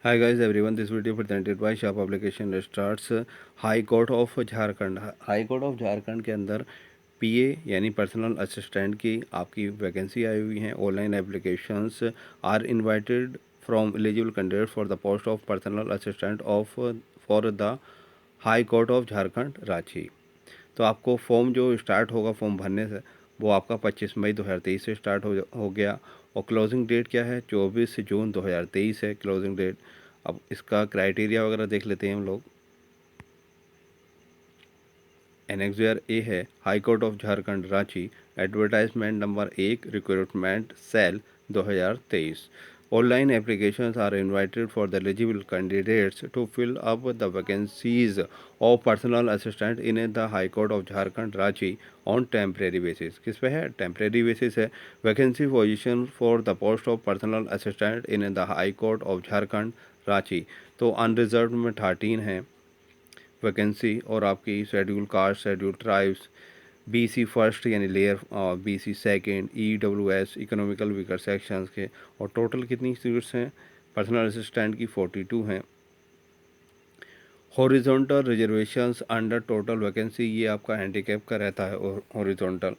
Hi guys everyone, this video presented by Shah Publication starts high court of Jharkhand. High court of Jharkhand के अंदर पीए यानी personal assistant की आपकी vacancy आई हुई हैं। Online applications are invited from eligible candidate for the post of personal assistant of for the high court of Jharkhand Ranchi. तो आपको फॉर्म जो स्टार्ट होगा फॉर्म भरने से वो आपका 25 मई 2023 से स्टार्ट हो गया। और क्लोजिंग डेट क्या है, 24 जून 2023 है क्लोजिंग डेट। अब इसका क्राइटेरिया वगैरह देख लेते हैं हम लोग। एनेक्सर ए है high court of Jharkhand Ranchi, advertisement number 1, recruitment cell 2023। Online applications are invited for the eligible candidates to fill up the vacancies of personal assistant in the high court of Jharkhand Ranchi on temporary basis. किस पे है, temporary basis है। Vacancy position for the post of personal assistant in the high court of Jharkhand Ranchi. तो unreserve में 13 है vacancy. और आपकी schedule caste, schedule tribes, BC first यानी layer, BC second, EWS economical weaker sections के। और टोटल कितनी सीट्स हैं पर्सनल असिस्टेंट की, 42 हैं। Horizontal reservations under total vacancy, ये आपका हैंडीकैप का रहता है। और horizontal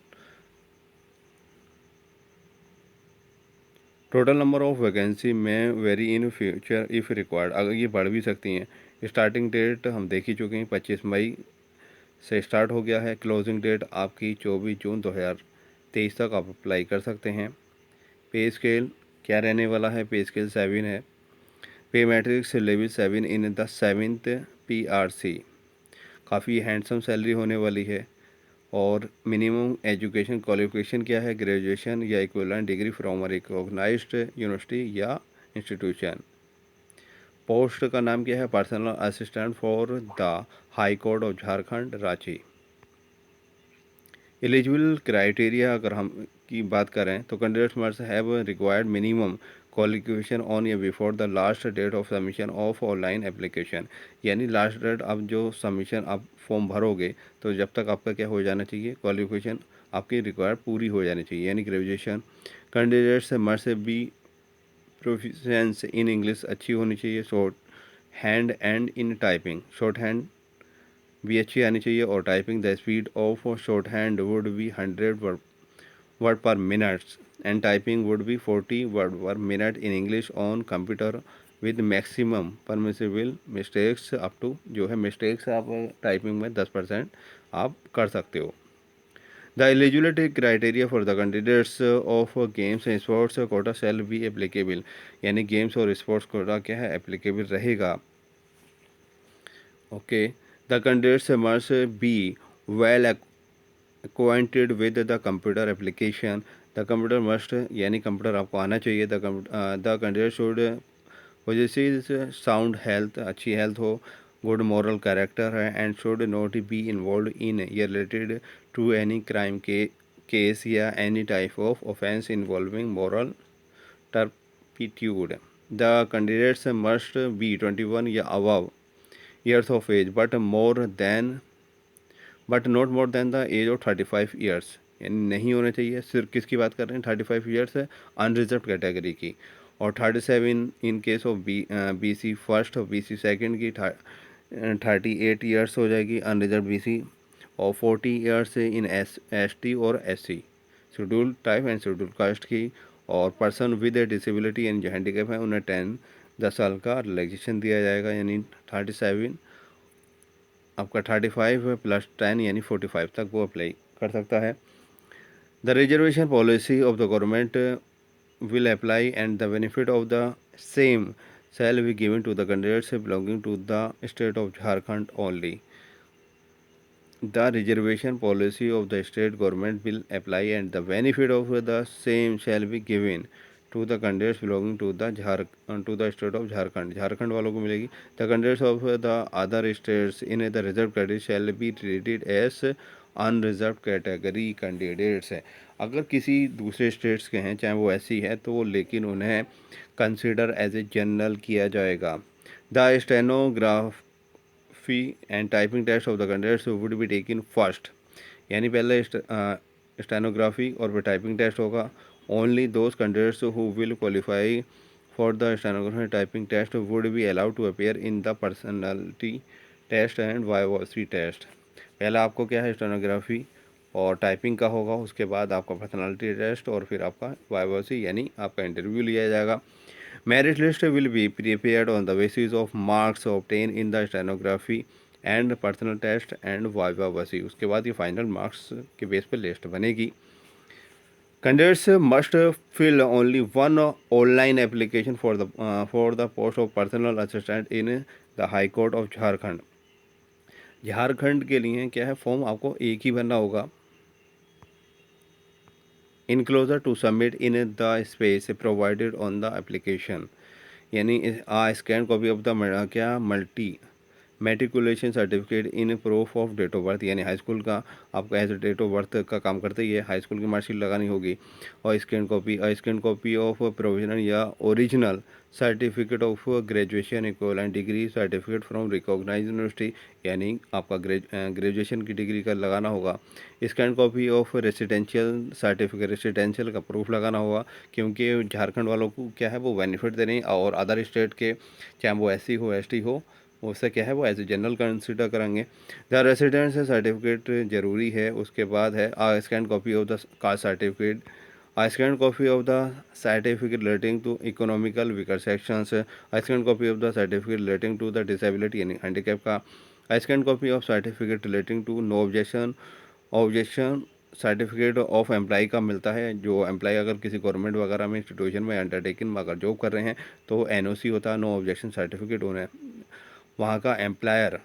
total number of vacancy में vary in future if required, अगर ये बढ़ भी सकती हैं। स्टार्टिंग डेट हम देख ही चुके हैं, 25 मई से स्टार्ट हो गया है। क्लोजिंग डेट आपकी 24 जून 2023 तक आप अप्लाई कर सकते हैं। पे स्केल क्या रहने वाला है, पे स्केल 7 है। पे matrix level 7 in the 7th PRC। काफ़ी हैंडसम सैलरी होने वाली है। और मिनिमम एजुकेशन क्वालिफिकेशन क्या है, ग्रेजुएशन या equivalent degree from a recognised university या इंस्टीट्यूशन। पोस्ट का नाम क्या है, personal assistant for the high court of Jharkhand Ranchi. Eligible criteria अगर हम की बात करें तो candidates must have required minimum qualification on या before the last date of submission of online application. यानी लास्ट डेट अब जो सबमिशन आप फॉर्म भरोगे तो जब तक आपका क्या हो जाना चाहिए, क्वालिफिकेशन आपकी रिक्वायर्ड पूरी हो जानी चाहिए, यानी graduation. Candidates must be proficiency in English अच्छी होनी चाहिए। Shorthand and in typing, shorthand भी अच्छी आनी चाहिए। और typing the speed of shorthand would be 100 word per minute and typing would be 40 word per minute in English on computer with maximum permissible mistakes up to, जो है mistakes आप typing में 10% आप कर सकते हो। The eligibility criteria for the candidates of games and sports quota shall be applicable. यानी games और स्पोर्ट्स कोटा क्या है, एप्लीकेबल रहेगा। Okay, the candidates must be well acquainted with the computer application। The computer must यानी computer आपको आना चाहिए। The candidate should possesses sound health, अच्छी हेल्थ हो, गुड मॉरल कैरेक्टर है and should not be involve in या related to any crime के case या any type of offence involving moral turpitude. The candidates must be 21 या above years of age but not more than the age of 35 years. यानी नहीं होने चाहिए। सिर्फ किसकी बात कर रहे हैं, 35 ईयर्स है अनरिजर्व कैटेगरी की। और 37 in case of BC first और BC सेकंड की 38 ईयर्स हो जाएगी अनरिजर्व BC। और 40 ईयर्स इन ST और SC, schedule type and schedule caste की। और पर्सन विद ए डिसेबिलिटी यानी जो हैंडीकैप है उन्हें 10 साल का रिलैक्सेशन दिया जाएगा। यानी 37 आपका 35 प्लस 10 यानी 45 तक वो अप्लाई कर सकता है। The reservation policy of the government will apply and the benefit of the same shall be given to the candidates belonging to the state of Jharkhand only। The reservation policy of the state government will apply and the benefit of the same shall be given to the candidates belonging to the state of Jharkhand। Jharkhand वालों को मिलेगी। The candidates of the other states in the reserved category shall be treated as unreserved category candidates है। अगर किसी दूसरे states के हैं चाहे वो ऐसी है तो वो लेकिन उन्हें कंसिडर एज ए जनरल किया जाएगा। The stenography and typing test of the candidates would be taken first. यानी पहले स्टेनोग्राफी और फिर टाइपिंग टेस्ट होगा। Only those candidates who will qualify for the stenography typing test would be allowed to appear in the personality test and vivacy test। पहला आपको क्या है, stenography और टाइपिंग का होगा, उसके बाद आपका पर्सनालिटी टेस्ट और फिर आपका वाइवासी यानी आपका इंटरव्यू लिया जाएगा। Merit list will be prepared on the basis of marks obtain in the stenography and personal test and viva voce. उसके बाद ये फाइनल मार्क्स के बेस पर लिस्ट बनेगी। Candidates must fill only one online application for the post of personal assistant in the High Court of Jharkhand. Jharkhand के लिए क्या है, फॉर्म आपको एक ही भरना होगा। Enclosure to submit in the space provided on the application, यानी स्कैन कॉपी ऑफ द क्या multi matriculation certificate in proof of date of birth, यानी हाई स्कूल का आपका एज डेट ऑफ बर्थ का काम करते ही है, हाई स्कूल की मार्कशीट लगानी होगी। और स्कैन कॉपी ऑफ प्रोविजनल या original certificate of graduation equivalent degree certificate from recognised university, यानी आपका ग्रेजुएशन की डिग्री का लगाना होगा। Scan copy of residential certificate, residential का प्रूफ लगाना होगा, क्योंकि झारखंड वालों को क्या है वो बेनिफिट दे रहे हैं, और अदर स्टेट के चाहे वो SC हो ST हो उससे क्या है वो एज ए जनरल कंसिडर करेंगे। द रेसिडेंस सर्टिफिकेट ज़रूरी है। उसके बाद है scan copy of the caste certificate, scan copy of the certificate relating to economical weaker sections, scan copy of the certificate relating to the disability यानी handicap का, scan copy of certificate relating to no objection certificate of employ का मिलता है। जो employ अगर किसी government वगैरह में इंस्टीट्यूशन में अंडरटेकिंग में अगर जॉब कर रहे हैं तो NOC होता है, नो ऑब्जेक्शन सर्टिफिकेट उन्हें वहाँ का एम्प्लॉयर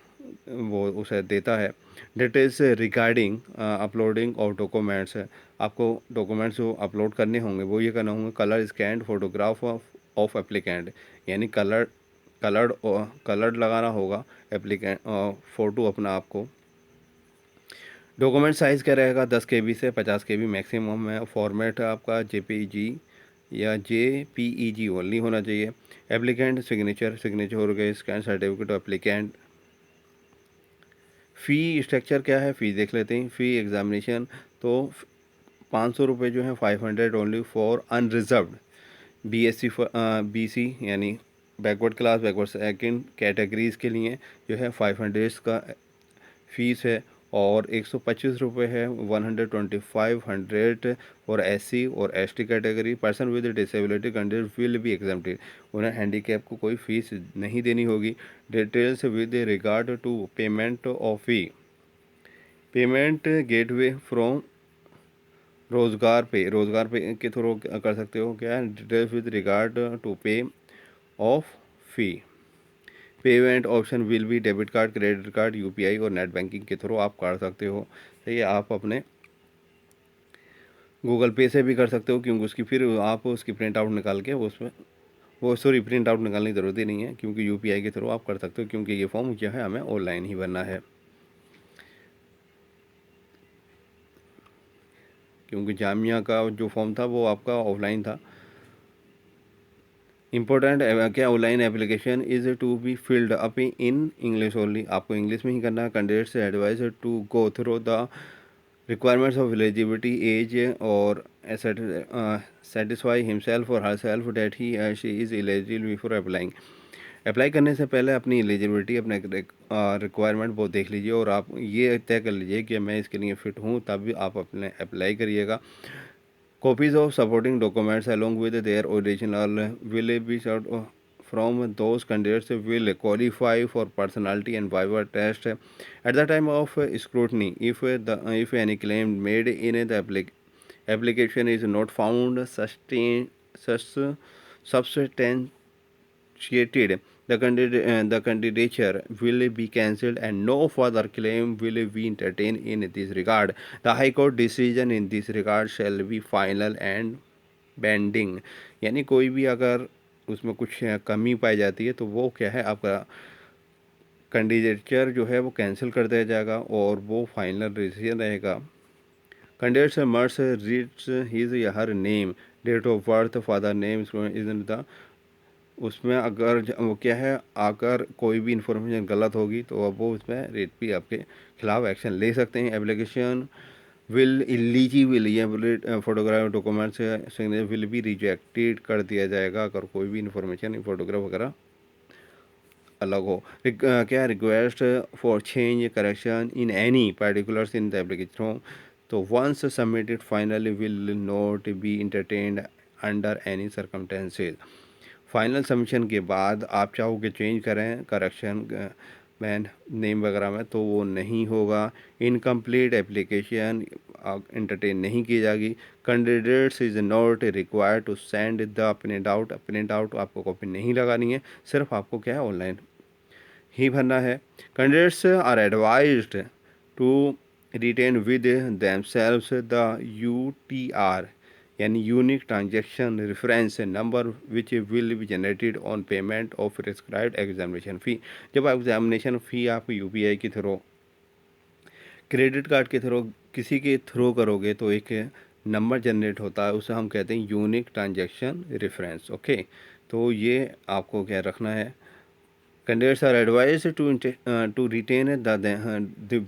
वो उसे देता है। Details regarding uploading of documents, आपको डॉक्यूमेंट्स जो अपलोड करने होंगे वो ये करना होंगे। Colour scanned photograph of applicant, यानी कलर्ड लगाना होगा एप्लीकेंट फ़ोटो अपना आपको। डॉक्यूमेंट साइज़ क्या रहेगा, 10 KB से 50 KB मैक्सिमम है। फॉर्मेट आपका JPG या JPEG ओनली होना चाहिए। एप्लीकेंट सिग्नेचर हो गए, scan certificate of applicant. Fee structure क्या है, फ़ी देख लेते हैं। फ़ी एग्जामिनेशन तो 500 रुपये जो है, 500 ओनली फॉर अनरिजर्व्ड BC यानी backward class backward second categories के लिए जो है 500 का फ़ीस है। और 125 रुपये है 125 और SC और ST category. Person with disability condition will be exempted, उन्हें हैंडीकैप को कोई फ़ीस नहीं देनी होगी। Details with regard to payment of fee, payment gateway from रोज़गार पे के थ्रू कर सकते हो। क्या details with regard to pay of fee, payment option will be debit card, credit card, UPI और नेट बैंकिंग के थ्रू आप कर सकते हो। तो ये आप अपने गूगल पे से भी कर सकते हो, क्योंकि उसकी फिर आप उसकी प्रिंट आउट निकाल के उसमें प्रिंट आउट निकालने की ज़रूरत ही नहीं है, क्योंकि UPI के थ्रू आप कर सकते हो, क्योंकि ये फॉर्म जो है हमें ऑनलाइन ही भरना है। क्योंकि जामिया का जो फॉर्म था वो आपका ऑफलाइन था। इम्पोर्टेंट क्या, online application is to be filled up in English only, आपको इंग्लिश में ही करना है। Candidates advise to go through the requirements of eligibility age और सेटिस्फाई हिमसेल्फ और herself that he she is eligible before applying. Apply करने से पहले अपनी एलिजिबिलिटी अपने रिक्वायरमेंट वो देख लीजिए और आप ये तय कर लीजिए कि मैं इसके लिए फ़िट हूँ, तब भी आप अपने अप्लाई करिएगा। Copies of supporting documents along with their original will be sought from those candidates will qualify for personality and viva test at the time of scrutiny. If any claim made in the application is not found substantiated, the candidature will be cancelled and no further claim will be entertained in this regard. The High Court decision in this regard shall be final and binding। यानी कोई भी अगर उसमें कुछ कमी पाई जाती है तो वो क्या है, आपका कैंडिडेचर जो है वो कैंसिल कर दिया जाएगा और वो फाइनल डिसीजन रहेगा। कैंडिडेट्स मस्ट रीड्स हिज या her name, date of birth, father name is the, उसमें अगर वो क्या है, अगर कोई भी इन्फॉर्मेशन गलत होगी तो अब वो उसमें रेट भी आपके खिलाफ एक्शन ले सकते हैं। एप्लीकेशन विल इलीजिबल या फोटोग्राफ डॉक्यूमेंट से सिग्नेचर विल बी रिजेक्टेड कर दिया जाएगा अगर कोई भी इंफॉर्मेशन फोटोग्राफ वगैरह अलग हो। क्या request for change correction in any particulars in the application हो, तो once submitted finally will not be entertained under any circumstances. Final submission के बाद आप चाहोगे चेंज करें करेक्शन मैन नेम वगैरह में, तो वो नहीं होगा। इनकम्प्लीट एप्लीकेशन इंटरटेन नहीं की जाएगी। Candidates is not required to send the print out आपको कॉपी नहीं लगानी है, सिर्फ आपको क्या है ऑनलाइन ही भरना है। Candidates are advised to retain with themselves the UTR यानी unique transaction reference number which will be generated on payment of prescribed examination fee. जब एग्जामिनेशन फ़ी आप UPI के थ्रू, क्रेडिट कार्ड के थ्रू, किसी के थ्रू करोगे तो एक नंबर जनरेट होता है, उसे हम कहते हैं यूनिक ट्रांजेक्शन रेफरेंस। ओके, तो ये आपको क्या रखना है। Candidates are advised to retain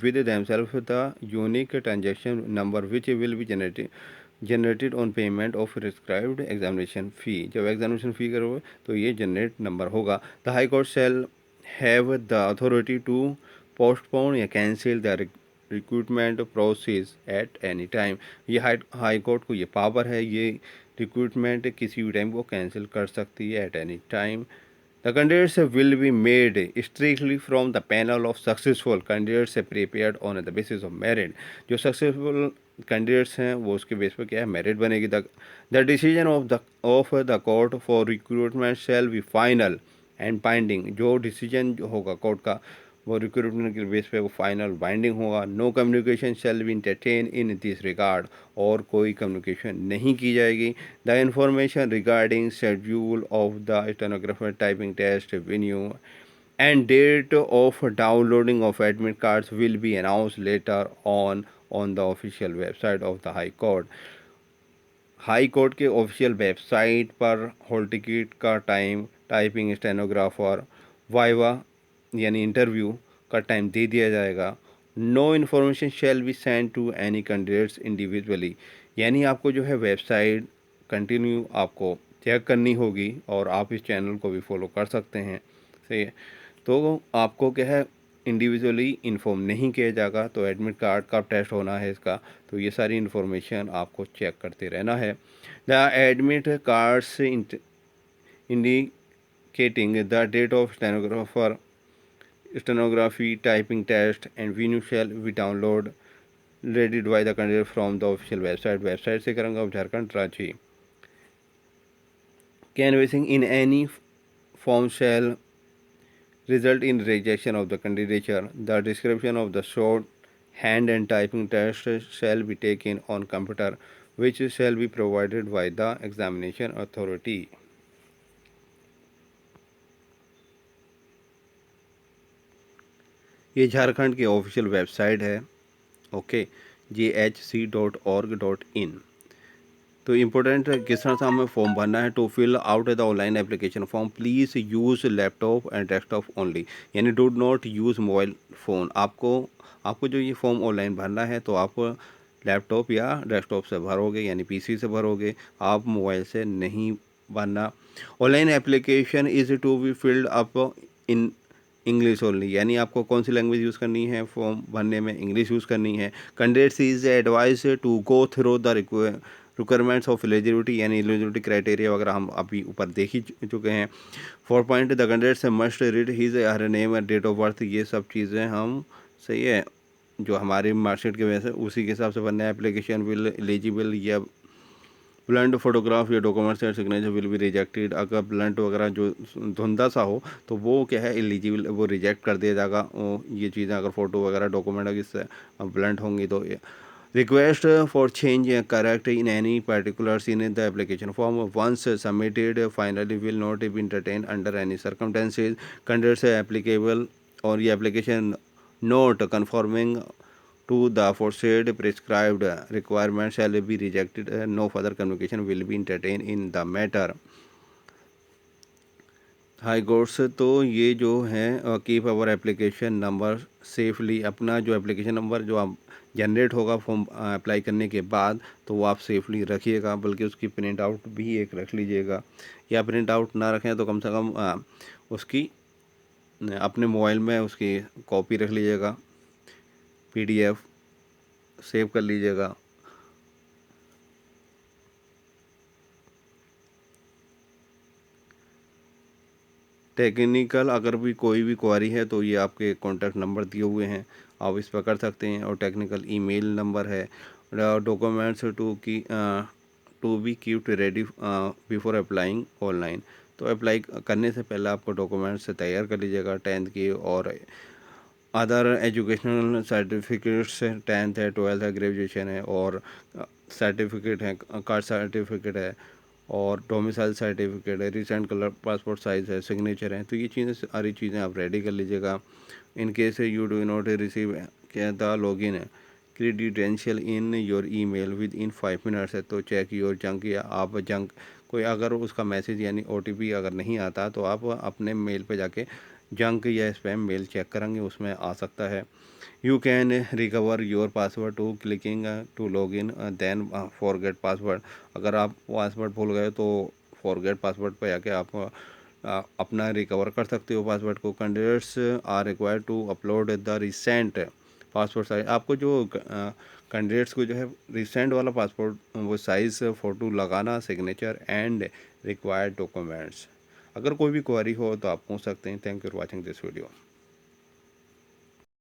with themselves the unique transaction number which will be generated on payment of prescribed examination fee। जब एग्जामिनेशन फ़ी करोगे तो ये जनरेट नंबर होगा। The high court shall have the authority to postpone या cancel the recruitment process at any time. ये high court को ये power है, ये रिक्रूटमेंट किसी भी टाइम को कैंसिल कर सकती है at any time. The candidates will be made strictly from the panel of successful candidates prepared on the basis of merit। जो सक्सेसफुल कैंडिडेट्स हैं वो उसके बेस पर क्या है मेरिट बनेगी। The decision of the court for recruitment shall be final and binding. जो decision जो होगा कोर्ट का वो रिक्रूटमेंट के बेस पे वो फाइनल बाइंडिंग होगा। No communication shall be entertain in this regard, और कोई कम्युनिकेशन नहीं की जाएगी। The information regarding schedule of the stenographer typing test venue and date of downloading of admit cards will be announce later on the official website of the high court. High court के official website पर hall ticket का time, typing stenographer, viva यानी interview का time दे दिया जाएगा। No information shall be send to any candidates individually, यानी आपको जो है वेबसाइट कंटिन्यू आपको चेक करनी होगी, और आप इस चैनल को भी फॉलो कर सकते हैं। सही है, तो आपको क्या है इंडिविजुअली इन्फॉर्म नहीं किया जाएगा। तो एडमिट कार्ड कब टेस्ट होना है इसका, तो ये सारी इन्फॉर्मेशन आपको चेक करते रहना है। The admit cards indicating the date of stenography typing test and venue shall be downloaded by the candidate from the official website से करेंगे आप झारखंड राज्य। Canvassing in any form shall result in rejection of the candidature। The description of the short hand and typing test shall be taken on computer, which shall be provided by the examination authority। ये झारखंड की official website है। Okay, jhc.org.in। तो important किस तरह से हमें form भरना है। To fill out the online application form please use laptop and desktop only, यानी do not use mobile phone. आपको जो ये फॉर्म ऑनलाइन भरना है तो आप लैपटॉप या डेस्कटॉप से भरोगे, यानी पीसी से भरोगे, आप मोबाइल से नहीं भरना। Online application is to be filled up in English only, यानी आपको कौन सी लैंग्वेज यूज़ करनी है फॉर्म भरने में, इंग्लिश यूज़ करनी है। Candidates is advise to go through the requirements of eligibility, यानी एलिजिबिलिटी क्राइटेरिया वगैरह हम अभी ऊपर देख ही चुके हैं। 4 point the candidates must read his her name and date of birth, ये सब चीज़ें हम सही है जो हमारी मार्कशीट की वजह से उसी के हिसाब से बनना है। एप्लीकेशन विल एलिजिबल या ब्लंट फोटोग्राफ या documents and signature will be rejected. अगर ब्लंट वगैरह जो धुंधा सा हो तो वो क्या है एलिजिबल, वो रिजेक्ट कर दिया जाएगा। ये चीज़ें अगर फ़ोटो वगैरह डॉक्यूमेंट अगर इससे ब्लंट होंगी तो request for change correct in any particulars in the application form once submitted finally will not be entertain under any circumstances. Candidates applicable और ये application not conforming to the aforesaid prescribed requirement shall be rejected। No further communication will be entertained in the matter। High court से तो ये जो है keep our application number safely, अपना जो application number जो आप जनरेट होगा फॉर्म अप्लाई करने के बाद, तो वो आप सेफली रखिएगा, बल्कि उसकी प्रिंट आउट भी एक रख लीजिएगा, या प्रिंट आउट ना रखें तो कम से कम उसकी अपने मोबाइल में उसकी कॉपी रख लीजिएगा, पीडीएफ सेव कर लीजिएगा। टेक्निकल अगर भी कोई भी क्वारी है तो ये आपके कॉन्टैक्ट नंबर दिए हुए हैं, आप इस पर कर सकते हैं। और टेक्निकल ईमेल नंबर है। Documents to be keeped ready before applying online, तो अप्लाई करने से पहले आपको डॉक्यूमेंट्स तैयार कर लीजिएगा, 10th की और अदर एजुकेशनल सर्टिफिकेट्स, 10th है, 12th है, ग्रेजुएशन है, और सर्टिफिकेट है, कास्ट सर्टिफिकेट है, और डोमिसाइल सर्टिफिकेट है, रिसेंट कलर पासपोर्ट साइज़ है, सिग्नेचर है। तो ये चीज़ें सारी चीज़ें आप रेडी कर लीजिएगा। In case you do not receive क्या the login credential in your email within 5 minutes है, तो चेक योर जंक, या आप जंक कोई अगर उसका मैसेज यानी ओटीपी अगर नहीं आता तो आप अपने मेल पे जाके जंक या स्पैम मेल चेक करेंगे, उसमें आ सकता है। You can recover your password to clicking to log in then forget password, अगर आप पासवर्ड भूल गए तो फॉरगेट पासवर्ड पर जाके आप अपना रिकवर कर सकते हो पासवर्ड को। Candidates are required to upload the recent passport size, आपको जो कैंडिडेट्स को जो है रिसेंट वाला पासपोर्ट वो साइज़ फ़ोटो लगाना, सिग्नेचर एंड रिक्वायर्ड डॉक्यूमेंट्स। अगर कोई भी क्वेरी हो तो आप पूछ सकते हैं। Thank you for watching this video.